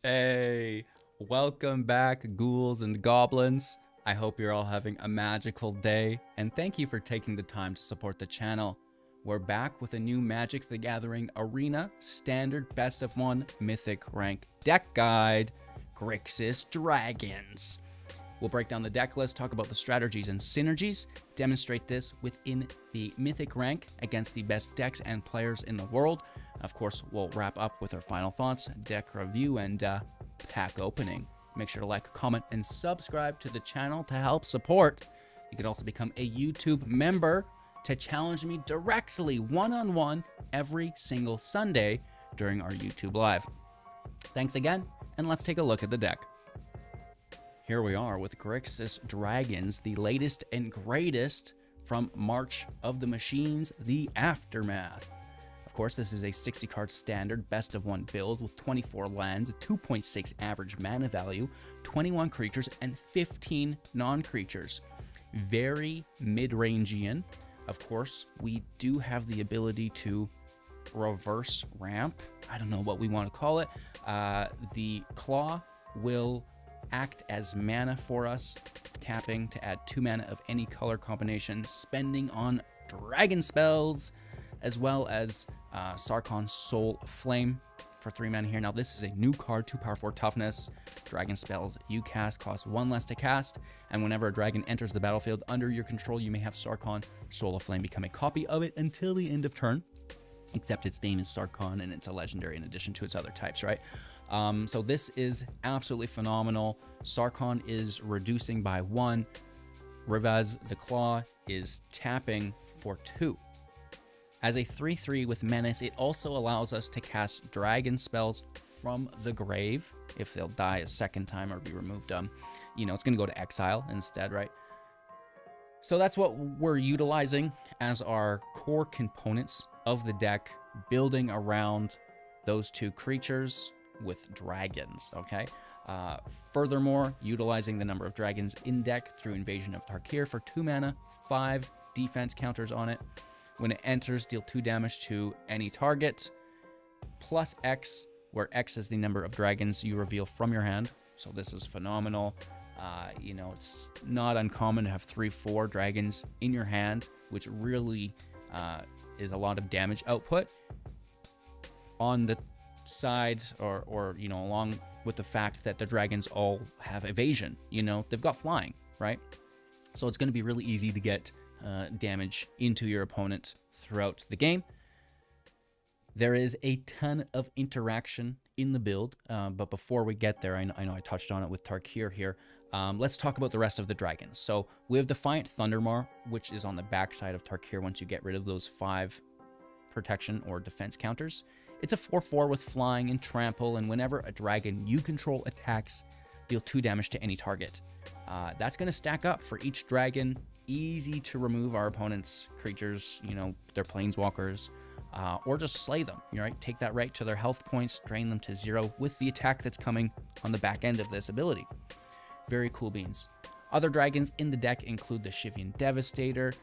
Hey, welcome back, ghouls and goblins. I hope you're all having a magical day, and thank you for taking the time to support the channel. We're back with a new Magic the Gathering Arena Standard Best of 1 Mythic Rank deck guide, Grixis Dragons. We'll break down the deck list, talk about the strategies and synergies, demonstrate this within the Mythic Rank against the best decks and players in the world. Of course, we'll wrap up with our final thoughts, deck review, and pack opening. Make sure to like, comment, and subscribe to the channel to help support. You can also become a YouTube member to challenge me directly one-on-one every single Sunday during our YouTube Live. Thanks again, and let's take a look at the deck. Here we are with Grixis Dragons, the latest and greatest from March of the Machines, the Aftermath. Of course, this is a 60-card standard best of 1 build with 24 lands, 2.6 average mana value, 21 creatures, and 15 non-creatures. Very mid-rangian. Of course, we do have the ability to reverse ramp. I don't know what we want to call it. The Claw will act as mana for us, tapping to add 2 mana of any color combination, spending on dragon spells, as well as Sarkhan Soul Flame for 3 mana here. Now this is a new card, 2 power 4 toughness. Dragon spells you cast cost 1 less to cast, and whenever a dragon enters the battlefield under your control, you may have Sarkhan Soul Flame become a copy of it until the end of turn, except its name is Sarkhan and it's a legendary in addition to its other types, right? So this is absolutely phenomenal. Sarkhan is reducing by 1. Rivaz the Claw is tapping for 2. As a 3/3 with Menace, it also allows us to cast dragon spells from the grave if they'll die a second time or be removed. It's going to go to exile instead, right? So that's what we're utilizing as our core components of the deck, building around those 2 creatures with dragons, okay? Furthermore, utilizing the number of dragons in deck through Invasion of Tarkir for 2 mana, 5 defense counters on it. When it enters, deal 2 damage to any target, plus X, where X is the number of dragons you reveal from your hand. So this is phenomenal. It's not uncommon to have 3-4 dragons in your hand, which really is a lot of damage output. On the side or along with the fact that the dragons all have evasion, they've got flying, right? So it's going to be really easy to get damage into your opponent throughout the game. There is a ton of interaction in the build, but before we get there, I know I touched on it with Tarkir here. Let's talk about the rest of the dragons. So we have Defiant Thundermaw, which is on the backside of Tarkir once you get rid of those 5 protection or defense counters. It's a 4/4 with flying and trample, and whenever a dragon you control attacks, deal 2 damage to any target. That's going to stack up for each dragon. Easy to remove our opponent's creatures, their planeswalkers, or just slay them, right? Take that right to their health points, drain them to 0 with the attack that's coming on the back end of this ability. Very cool beans. Other dragons in the deck include the Shivan Devastator.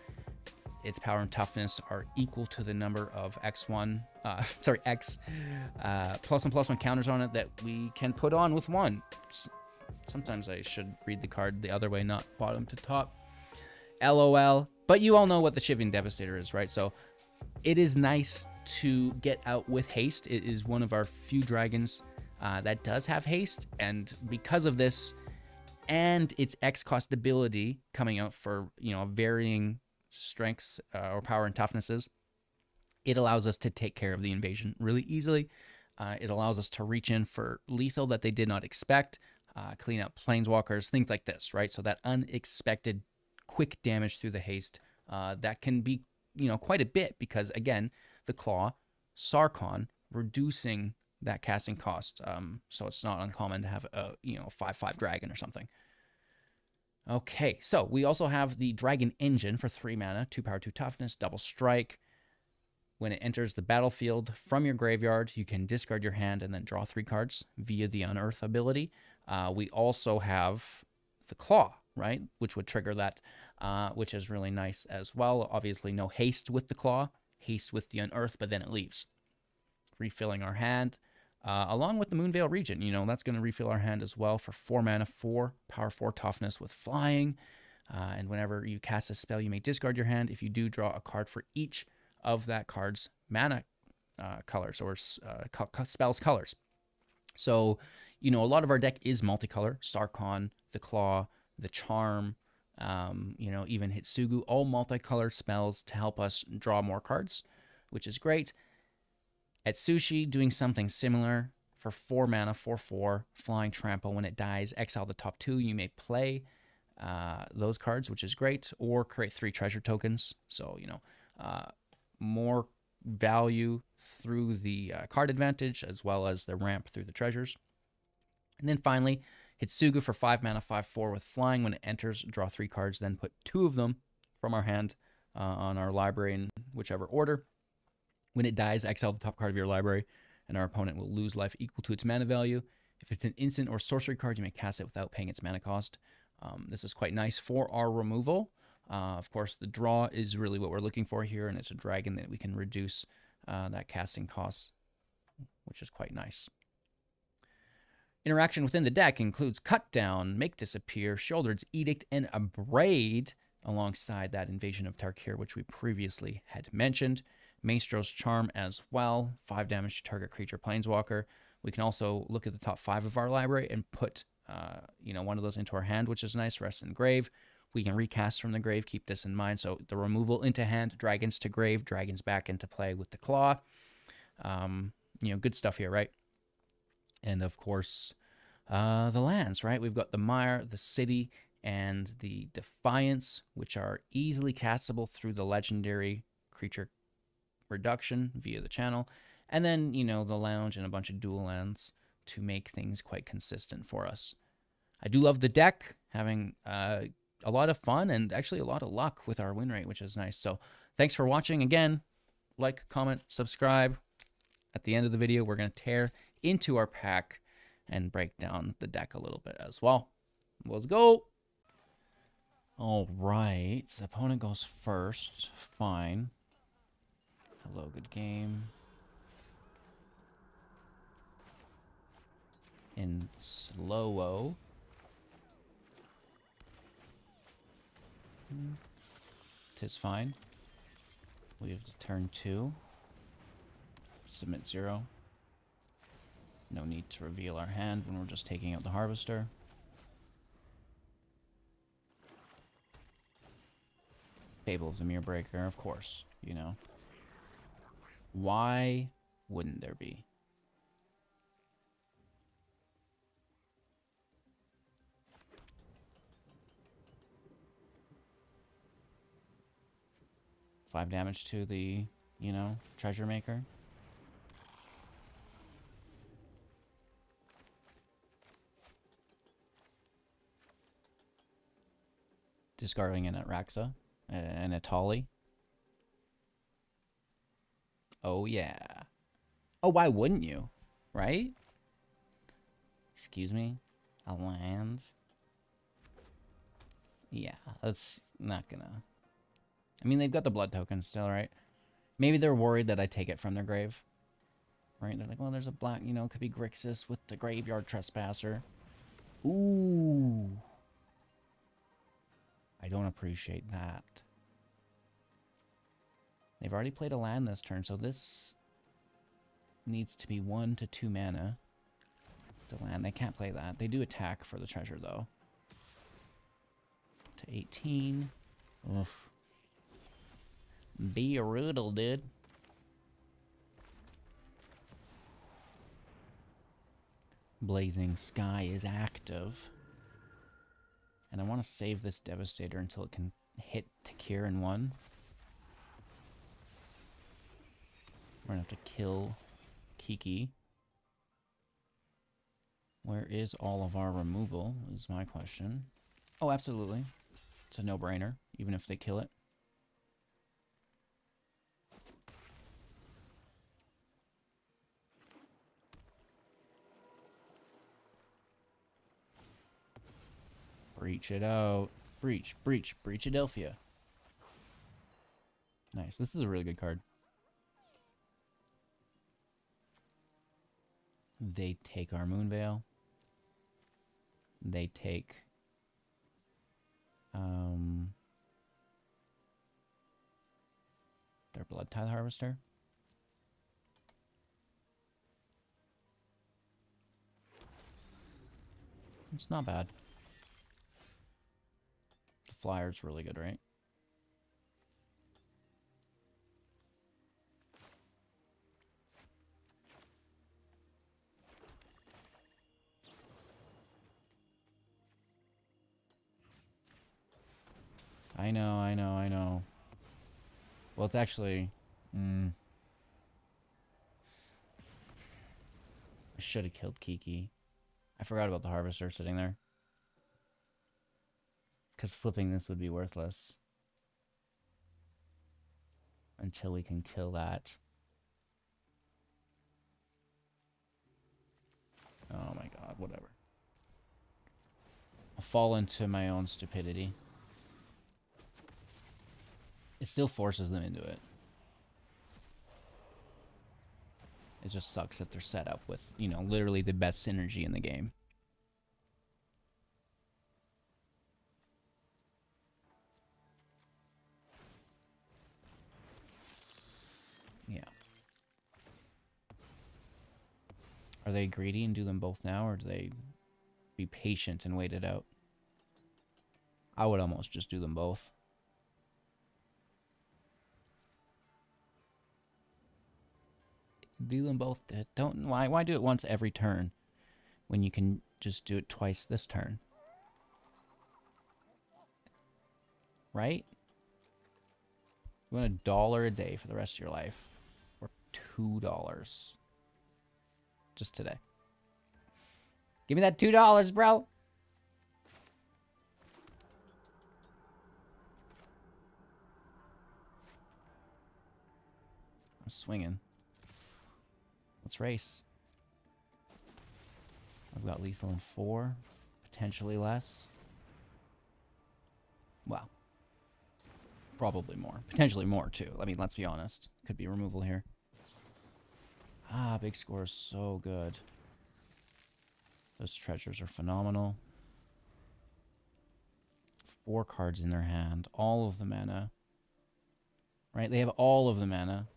Its power and toughness are equal to the number of X +1/+1 counters on it that we can put on with 1. Sometimes I should read the card the other way, not bottom to top. LOL. But you all know what the Shivan Devastator is, right? So it is nice to get out with haste. It is one of our few dragons that does have haste, and because of this and its X cost ability coming out for varying strengths or power and toughnesses, it allows us to take care of the invasion really easily. It allows us to reach in for lethal that they did not expect, clean up planeswalkers, things like this, right? So that unexpected quick damage through the haste, that can be quite a bit, because again, the Claw, Sarkhan, reducing that casting cost, so it's not uncommon to have a 5/5 dragon or something. Okay, so we also have the Dragon Engine for 3 mana, 2 power 2 toughness, double strike. When it enters the battlefield from your graveyard, you can discard your hand and then draw 3 cards via the Unearth ability. We also have the Claw, right, which would trigger that, which is really nice as well. Obviously no haste with the Claw, haste with the Unearth, but then it leaves. Refilling our hand. along with the Moonveil Regent. You know, that's going to refill our hand as well for 4 mana, 4 power 4 toughness with flying. And whenever you cast a spell, you may discard your hand. If you do, draw a card for each of that card's mana colors or spell's colors. So, you know, a lot of our deck is multicolor. Sarkhan, the Claw, the Charm, you know, even Hitsugu, all multicolored spells to help us draw more cards, which is great. At Sushi, doing something similar for 4 mana, 4/4, Flying Trample. When it dies, exile the top 2. You may play those cards, which is great, or create 3 treasure tokens. So, you know, more value through the card advantage as well as the ramp through the treasures. And then finally, Hitsugu for 5 mana, 5/4 with flying. When it enters, draw 3 cards, then put 2 of them from our hand on our library in whichever order. When it dies, exile the top card of your library, and our opponent will lose life equal to its mana value. If it's an instant or sorcery card, you may cast it without paying its mana cost. This is quite nice for our removal. Of course, the draw is really what we're looking for here, and it's a dragon that we can reduce that casting cost, which is quite nice. Interaction within the deck includes Cut Down, Make Disappear, Sheoldred's Edict, and Abrade, alongside that Invasion of Tarkir, which we previously had mentioned. Maestros Charm as well, 5 damage to target creature planeswalker. We can also look at the top 5 of our library and put you know, one of those into our hand, which is nice. Rest in Grave. We can recast from the grave. Keep this in mind. So the removal into hand, dragons to grave, dragons back into play with the claw. You know, good stuff here, right? And of course, the lands, right? We've got the Mire, the City, and the Defiance, which are easily castable through the legendary creature reduction via the channel. And then, you know, the Lounge and a bunch of dual lands to make things quite consistent for us. I do love the deck, having a lot of fun and actually a lot of luck with our win rate, which is nice. So thanks for watching. Again, like, comment, subscribe. At the end of the video, we're going to tear into our pack and break down the deck a little bit as well. Let's go. All right. The opponent goes first. Fine. Hello, good game. In slow-o. Tis fine. We have to turn 2. Submit 0. No need to reveal our hand when we're just taking out the Harvester. Fable of the Mirror Breaker, of course, you know. Why wouldn't there be? Five damage to the, you know, treasure maker. Discarding an Atraxa, an Atali. Oh yeah. Oh, why wouldn't you? Right? Excuse me? A land? Yeah, that's not gonna... I mean, they've got the blood token still, right? Maybe they're worried that I take it from their grave. Right? They're like, well, there's a black, you know, could be Grixis with the Graveyard Trespasser. Ooh. I don't appreciate that. They've already played a land this turn, so this needs to be 1 to 2 mana. It's a land. They can't play that. They do attack for the treasure, though. To 18. Oof. Be a riddle, dude. Blazing Sky is active. And I want to save this Devastator until it can hit Takir in 1. We're going to have to kill Kiki. Where is all of our removal, is my question. Oh, absolutely. It's a no-brainer, even if they kill it. Breach it out. Breach, breach, Breachadelphia. Nice. This is a really good card. They take our Moonveil. They take... their Blood Tithe Harvester. It's not bad. The flyer's really good, right? I know. Well, it's actually... I should have killed Kiki. I forgot about the Harvester sitting there. Because flipping this would be worthless. Until we can kill that. Oh my god, whatever. I'll fall into my own stupidity. It still forces them into it. It just sucks that they're set up with, you know, literally the best synergy in the game. Yeah. Are they greedy and do them both now, or do they be patient and wait it out? I would almost just do them both. Do them both. Don't why do it once every turn when you can just do it twice this turn? Right? You want $1 a day for the rest of your life, or $2 just today. Give me that $2, bro. I'm swinging. Let's race. I've got lethal in 4, potentially less. Well, probably more. Potentially more, too. I mean, let's be honest. Could be removal here. Ah, big score is so good. Those treasures are phenomenal. 4 cards in their hand. All of the mana. Right? They have all of the mana.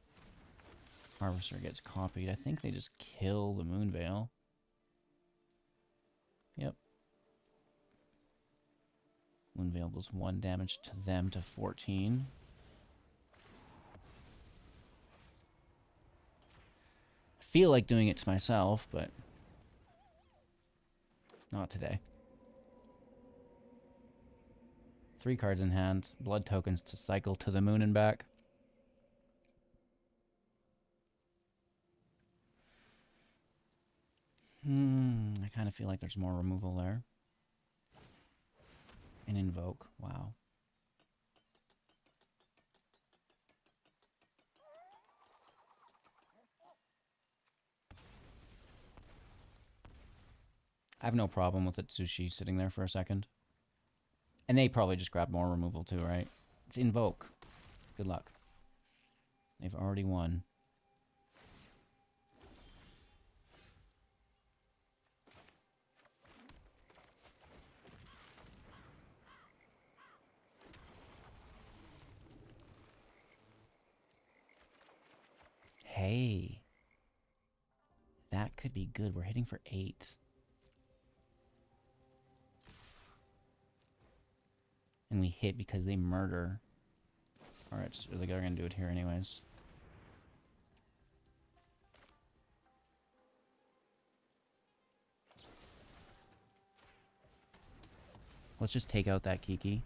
Harvester gets copied. I think they just kill the Moonveil. Yep. Moonveil does 1 damage to them to 14. I feel like doing it to myself, but not today. 3 cards in hand. Blood tokens to cycle to the moon and back. I kind of feel like there's more removal there. And invoke. Wow. I have no problem with Itsushi sitting there for a second. And they probably just grabbed more removal too, right? It's invoke. Good luck. They've already won. Hey. That could be good. We're hitting for 8. And we hit because they murder. Alright, so they're going to do it here anyways. Let's just take out that Kiki.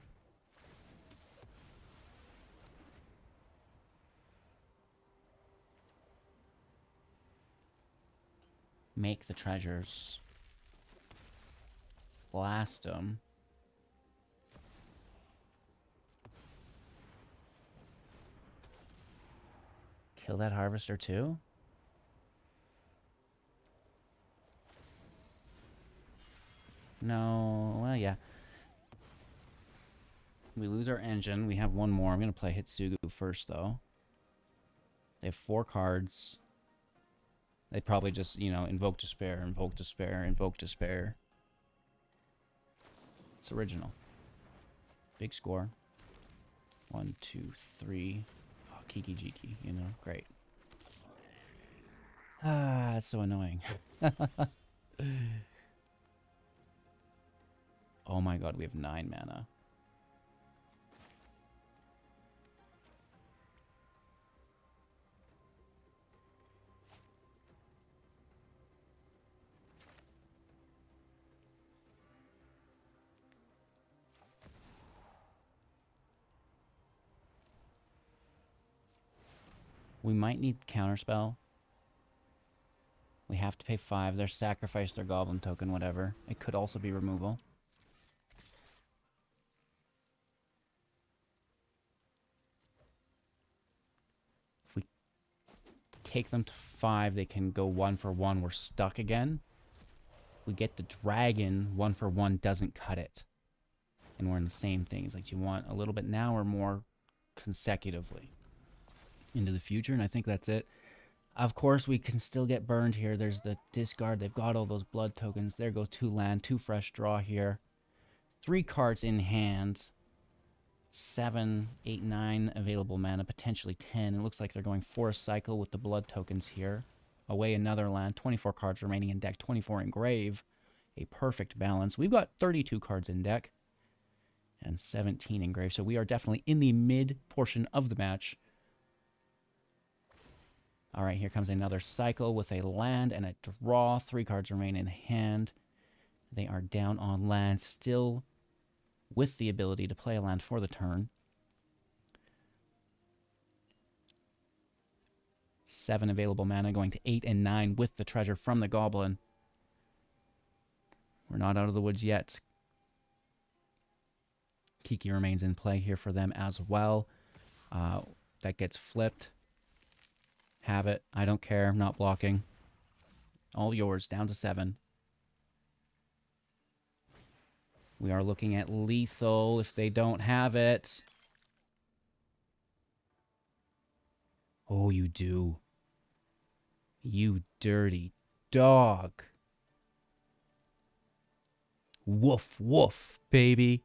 Make the treasures. Blast them. Kill that harvester too? No, well, yeah. We lose our engine. We have one more. I'm going to play Hitsugu first, though. They have 4 cards. They probably just, you know, invoke despair, invoke despair, invoke despair. It's original. Big score. 1, 2, 3. Oh, Kiki Jiki, you know, great. Ah, it's so annoying. Oh my god, we have 9 mana. We might need counterspell. We have to pay 5. They're sacrifice their goblin token, whatever. It could also be removal. If we take them to 5, they can go 1 for 1. We're stuck again. We get the dragon, 1 for 1 doesn't cut it. And we're in the same thing. It's like, do you want a little bit now or more consecutively into the future? And I think that's it. Of course, we can still get burned here. There's the discard. They've got all those blood tokens. There go 2 land, 2 fresh draw here. 3 cards in hand. 7, 8, 9 available mana, potentially 10. It looks like they're going for a cycle with the blood tokens here. Away another land. 24 cards remaining in deck, 24 in grave. A perfect balance. We've got 32 cards in deck and 17 in grave. So we are definitely in the mid portion of the match. All right, here comes another cycle with a land and a draw. 3 cards remain in hand. They are down on land, still with the ability to play a land for the turn. 7 available mana, going to 8 and 9 with the treasure from the goblin. We're not out of the woods yet. Kiki remains in play here for them as well. That gets flipped. Have it. I don't care. I'm not blocking. All yours. Down to 7. We are looking at lethal if they don't have it. Oh, you do. You dirty dog. Woof, woof, baby.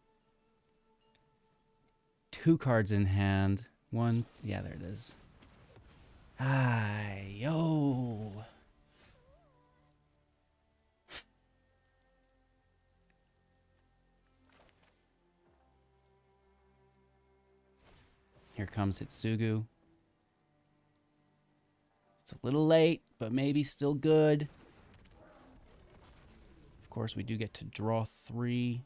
2 cards in hand. 1. Yeah, there it is. Ay, yo. Here comes Hitsugu. It's a little late, but maybe still good. Of course, we do get to draw 3.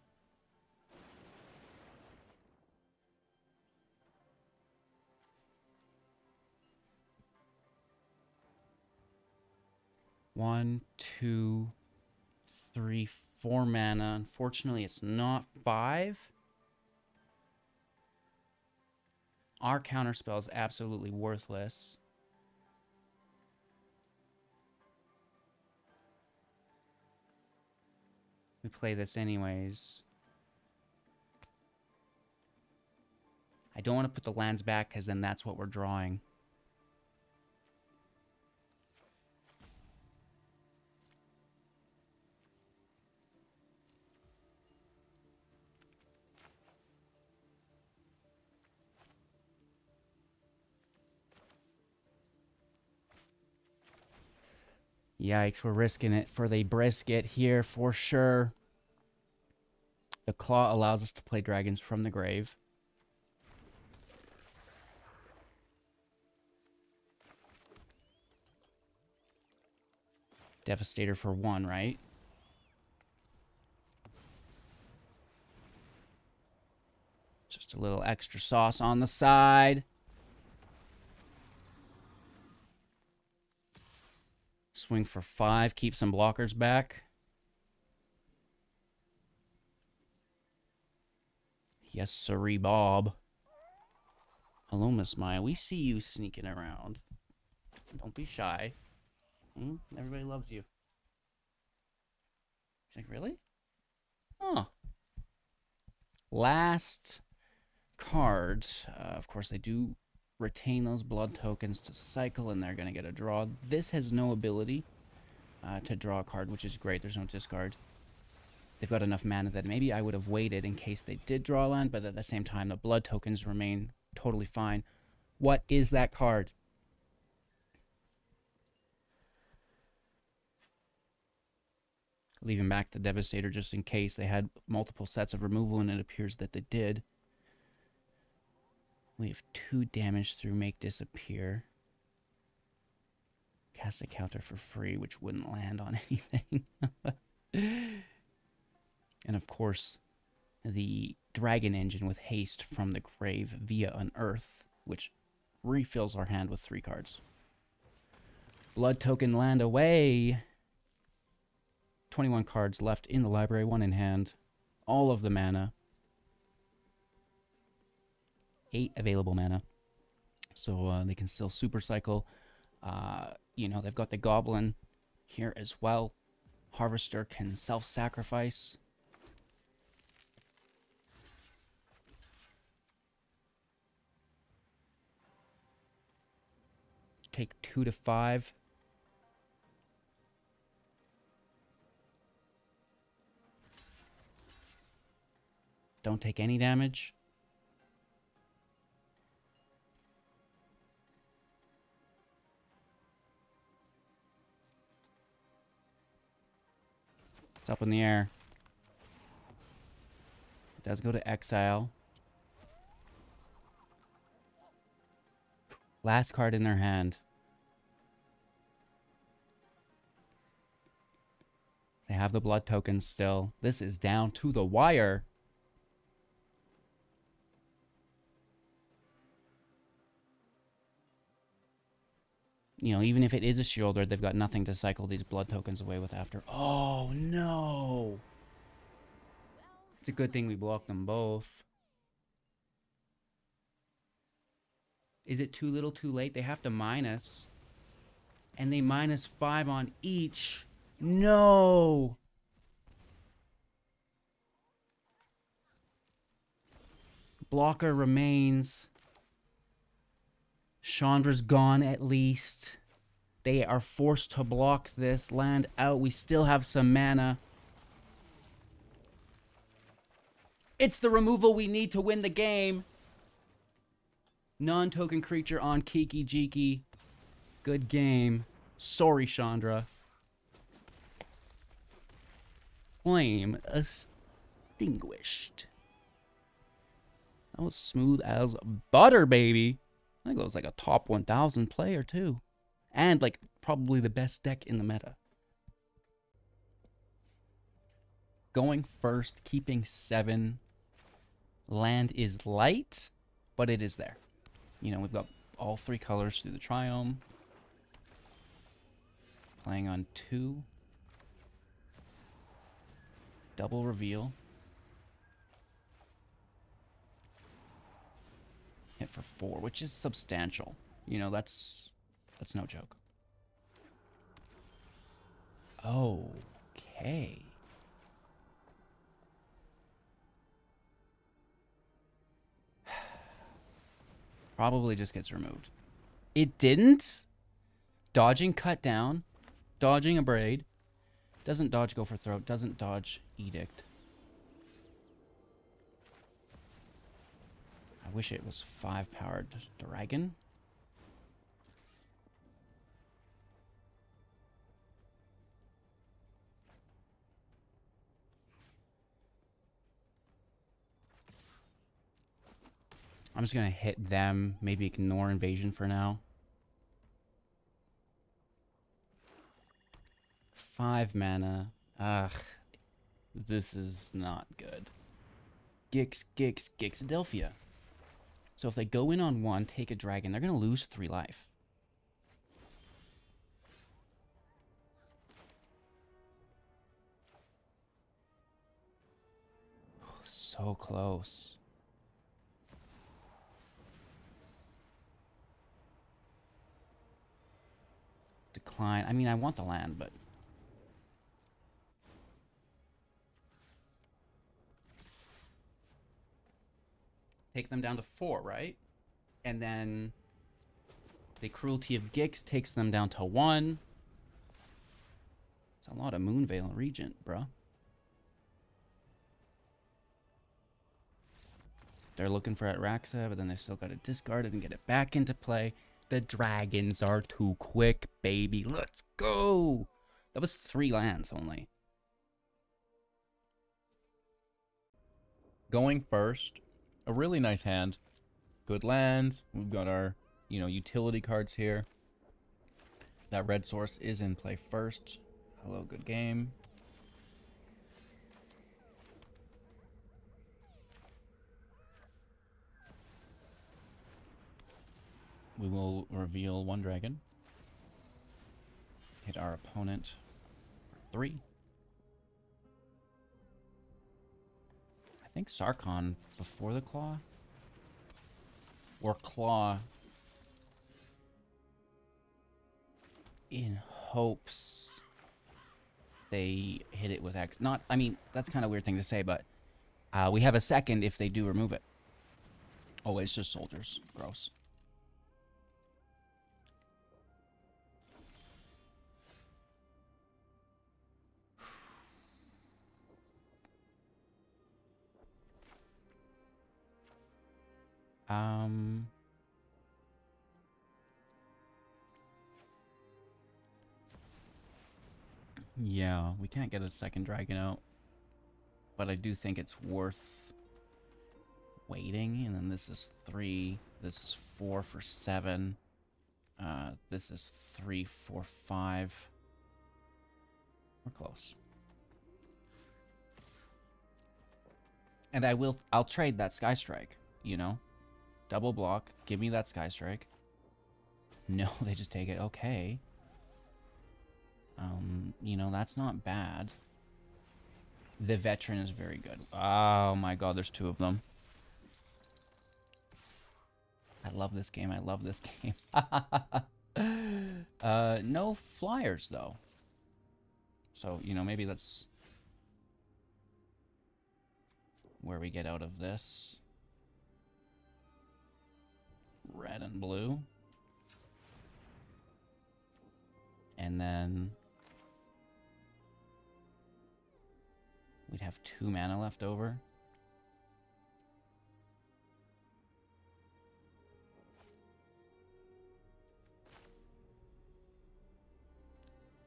One, 2, 3, 4 mana. Unfortunately, it's not 5. Our counterspell is absolutely worthless. We play this anyways. I don't want to put the lands back because then that's what we're drawing. Yikes, we're risking it for the brisket here for sure. The claw allows us to play dragons from the grave. Devastator for 1, right? Just a little extra sauce on the side. Swing for 5, keep some blockers back. Yes, sirree, Bob. Hello, Miss Maya. We see you sneaking around. Don't be shy. Everybody loves you. She's like, really? Oh. Last card. Of course, they do retain those blood tokens to cycle, and they're going to get a draw. This has no ability to draw a card, which is great. There's no discard. They've got enough mana that maybe I would have waited in case they did draw a land, but at the same time, the blood tokens remain totally fine. What is that card? Leaving back the Devastator just in case they had multiple sets of removal, and it appears that they did. We have 2 damage through Make Disappear. Cast a counter for free, which wouldn't land on anything. And of course, the Dragon Engine with haste from the grave via Unearth, which refills our hand with 3 cards. Blood token land away. 21 cards left in the library, 1 in hand. All of the mana. 8 available mana. So they can still super cycle. You know, they've got the Goblin here as well. Harvester can self-sacrifice. Take 2 to 5. Don't take any damage. It's up in the air. It does go to exile. Last card in their hand. They have the blood tokens still. This is down to the wire. You know, even if it is a Sheoldred, they've got nothing to cycle these blood tokens away with after. Oh, no. It's a good thing we blocked them both. Is it too little too late? They have to minus. And they minus 5 on each. No. Blocker remains. Chandra's gone at least. They are forced to block this. Land out. We still have some mana. It's the removal we need to win the game. Non-token creature on Kiki Jiki. Good game. Sorry, Chandra. Flame extinguished. That was smooth as butter, baby. I think it was like a top 1000 player, too. And, like, probably the best deck in the meta. Going first, keeping 7. Land is light, but it is there. You know, we've got all 3 colors through the Triome. Playing on 2. Double reveal. Hit for 4, which is substantial. You know, that's no joke. Okay. Probably just gets removed. It didn't? Dodging cut down. Dodging a braid. Doesn't dodge go for throat. Doesn't dodge edict. I wish it was 5-powered dragon. I'm just gonna hit them, maybe ignore invasion for now. 5 mana. Ugh. This is not good. Gixadelphia. So if they go in on 1, take a dragon, they're gonna lose 3 life. So close. Decline. I mean, I want the land, but... Take them down to 4, right? And then The Cruelty of Gix takes them down to 1. It's a lot of Moonveil Regent, bruh. They're looking for Atraxa, but then they've still got to discard it and get it back into play. The dragons are too quick, baby. Let's go! That was 3 lands only. Going first, a really nice hand. Good land. We've got our, utility cards here. That red source is in play first. Hello, good game. We will reveal 1 dragon. Hit our opponent for 3. I think Sarkhan before the claw. Or claw in hopes they hit it with X. Not, I mean, that's kind of a weird thing to say, but we have a second if they do remove it. Oh, it's just soldiers. Gross. Yeah, we can't get a second dragon out. But I do think it's worth waiting. And then this is 3. This is 4 for 7. This is 3, 4, 5. We're close. And I'll trade that Sky Strike, Double block, give me that Sky Strike. No, they just take it. Okay. That's not bad. The veteran is very good. Oh my god, there's 2 of them. I love this game. I love this game. No flyers, though. So, maybe that's where we get out of this. Red and blue. And then we'd have 2 mana left over.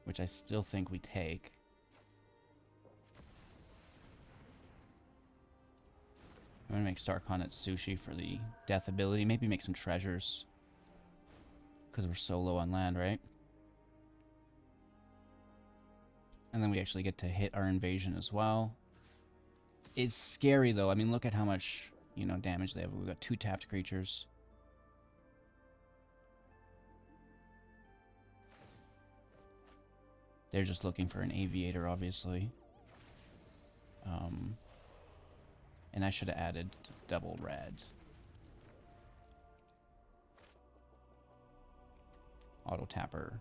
Which I still think we take. I'm gonna make Sarkhan at Sushi for the death ability. Maybe make some treasures. Because we're so low on land, right? And then we actually get to hit our invasion as well. It's scary, though. I mean, look at how much, damage they have. We've got 2 tapped creatures. They're just looking for an aviator, obviously. And I should have added double red. Auto tapper.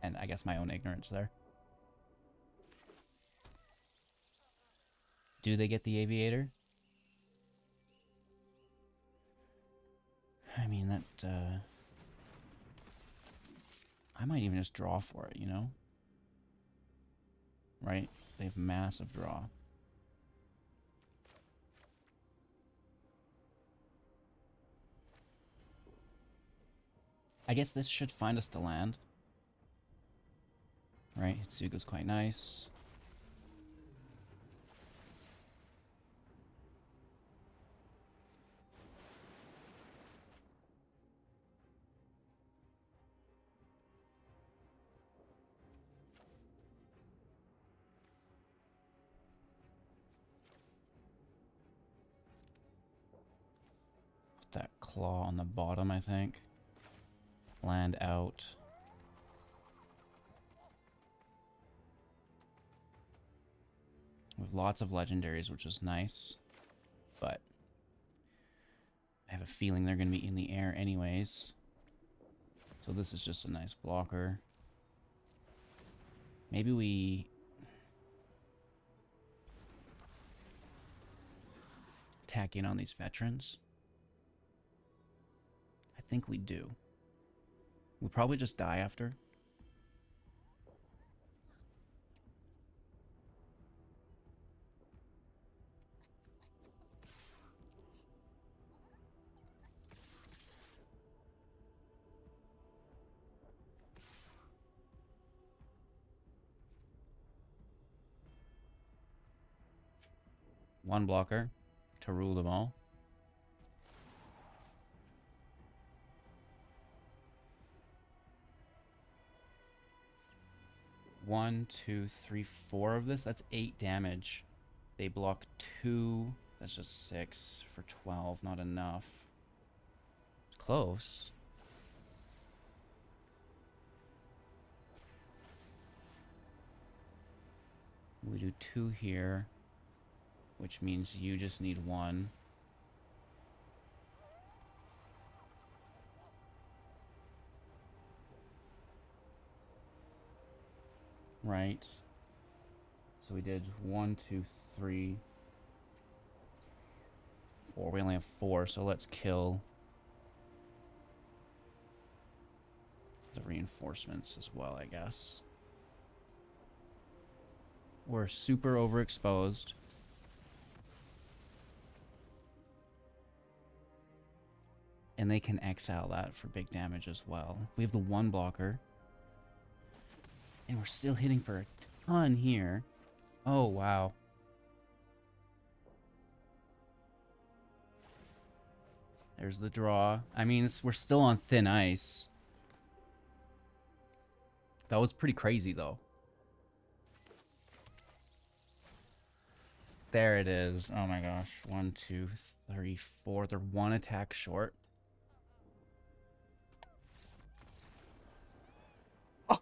And I guess my own ignorance there. Do they get the aviator? I mean, that, I might even just draw for it, Right? They have massive draw. I guess this should find us the land. Right? Hitsuga's quite nice. That claw on the bottom, I think. Land out. With lots of legendaries, which is nice. But I have a feeling they're going to be in the air anyways. So this is just a nice blocker. Maybe we tack in on these veterans. I think we do. We'll probably just die after. One blocker to rule them all. One, two, three, four of this. That's 8 damage. They block 2. That's just 6 for 12. Not enough. It's close. We do 2 here, which means you just need 1. Right. So we did 1, 2, 3, 4. We only have 4, so let's kill the reinforcements as well, I guess. We're super overexposed. And they can exile that for big damage as well. We have the 1 blocker. And we're still hitting for a ton here. Oh, wow. There's the draw. I mean, we're still on thin ice. That was pretty crazy, though. There it is. Oh my gosh. 1, 2, 3, 4. They're 1 attack short.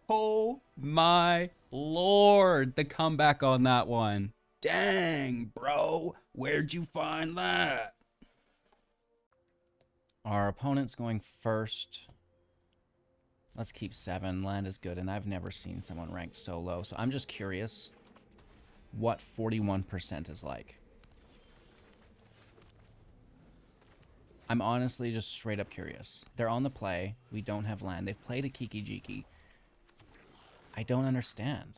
Oh my lord. The comeback on that one. Dang, bro. Where'd you find that? Our opponent's going first. Let's keep 7. Land is good, and I've never seen someone ranked so low. So I'm just curious what 41% is like. I'm honestly just straight up curious. They're on the play. We don't have land. They've played a Kiki Jiki. I don't understand.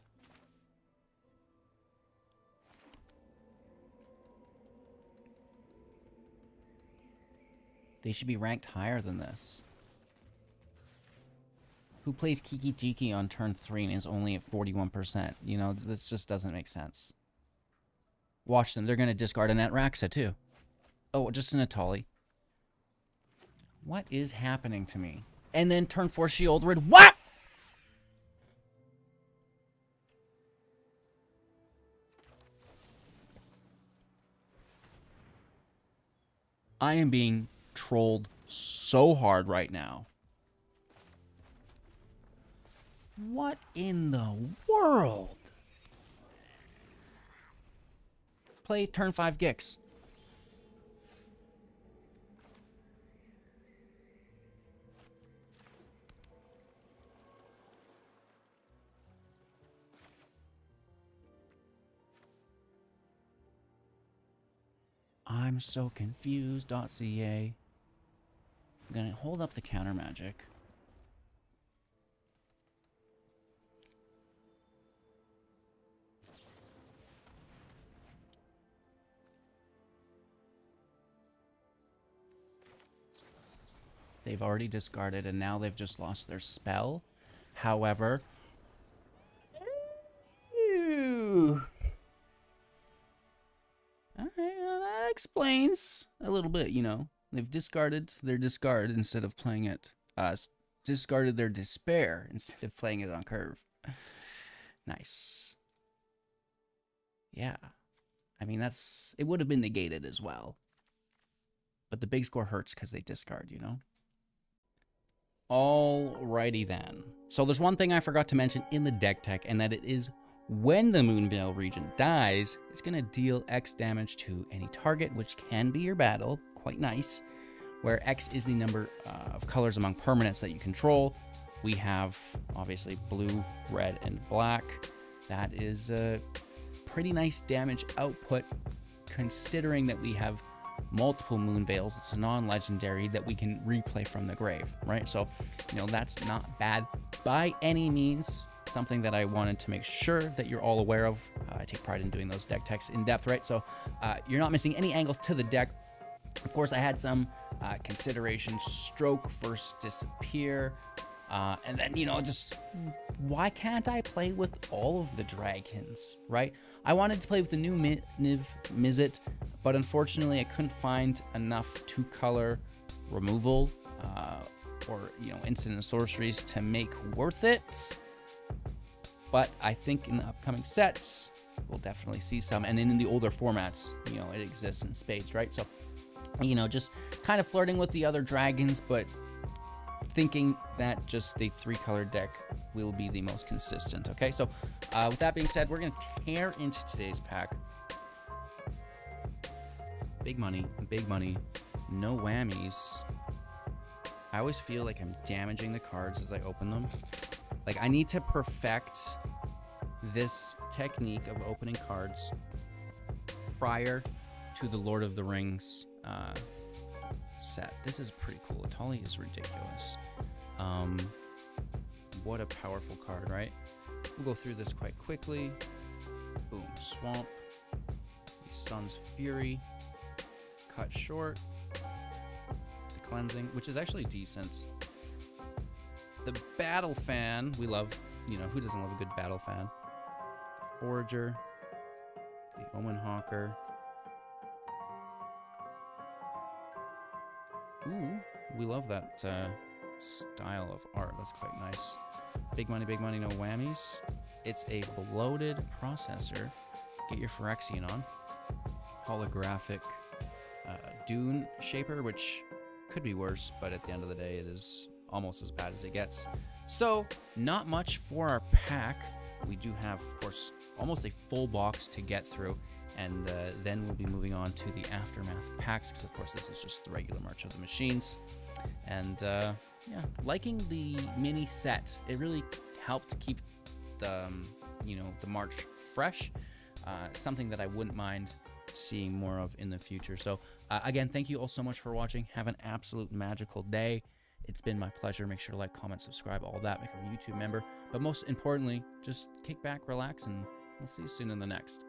They should be ranked higher than this. Who plays Kiki Jiki on turn 3 and is only at 41%? You know, this just doesn't make sense. Watch them. They're going to discard an Atraxa too. Oh, just an Atali. What is happening to me? And then turn 4 Sheoldred. What? I am being trolled so hard right now. What in the world? Play turn 5 Gix. I'm so confused.ca. I'm gonna hold up the counter magic. They've already discarded, and now they've just lost their spell. However, alright, well, that explains a little bit, you know. They've discarded their discard instead of playing it. Discarded their despair instead of playing it on curve. Nice. Yeah. I mean, it would have been negated as well. But the big score hurts because they discard, you know? Alrighty then. So there's one thing I forgot to mention in the deck tech, and that it is when the Moonveil Regent dies, it's going to deal X damage to any target, which can be your battle. Quite nice. Where X is the number of colors among permanents that you control. We have, obviously, blue, red, and black. That is a pretty nice damage output, considering that we have multiple Moon Veils. It's a non-legendary that we can replay from the grave, right? So, you know, that's not bad by any means. Something that I wanted to make sure that you're all aware of. I take pride in doing those deck techs in depth, right? So you're not missing any angles to the deck. Of course, I had some consideration. Stroke first disappear. And then, you know, just why can't I play with all of the dragons, right? I wanted to play with the new Niv Mizzet, but unfortunately I couldn't find enough 2-color removal or, you know, instant and sorceries to make worth it. But I think in the upcoming sets, we'll definitely see some. And then in the older formats, you know, it exists in spades, right? So, you know, just kind of flirting with the other dragons, but thinking that just the 3-color deck will be the most consistent, okay? So, with that being said, we're going to tear into today's pack. Big money, no whammies. I always feel like I'm damaging the cards as I open them. Like, I need to perfect this technique of opening cards prior to the Lord of the Rings set. This is pretty cool. Atali is ridiculous. What a powerful card, right? We'll go through this quite quickly. Boom, Swamp. The Sun's Fury. Cut Short. The Cleansing, which is actually decent. The Battle Fan, we love, you know, who doesn't love a good Battle Fan? The Forager, the Omen Hawker. Ooh, we love that style of art. That's quite nice. Big money, no whammies. It's a bloated processor. Get your Phyrexian on. Holographic Dune Shaper, which could be worse, but at the end of the day, it is almost as bad as it gets. So, not much for our pack. We do have, of course, almost a full box to get through, and then we'll be moving on to the Aftermath packs, because of course this is just the regular March of the Machines. And yeah, liking the mini set. It really helped keep the, you know, the March fresh. Something that I wouldn't mind seeing more of in the future. So again, thank you all so much for watching. Have an absolute magical day. It's been my pleasure. Make sure to like, comment, subscribe, all that. Make a YouTube member. But most importantly, just kick back, relax, and we'll see you soon in the next.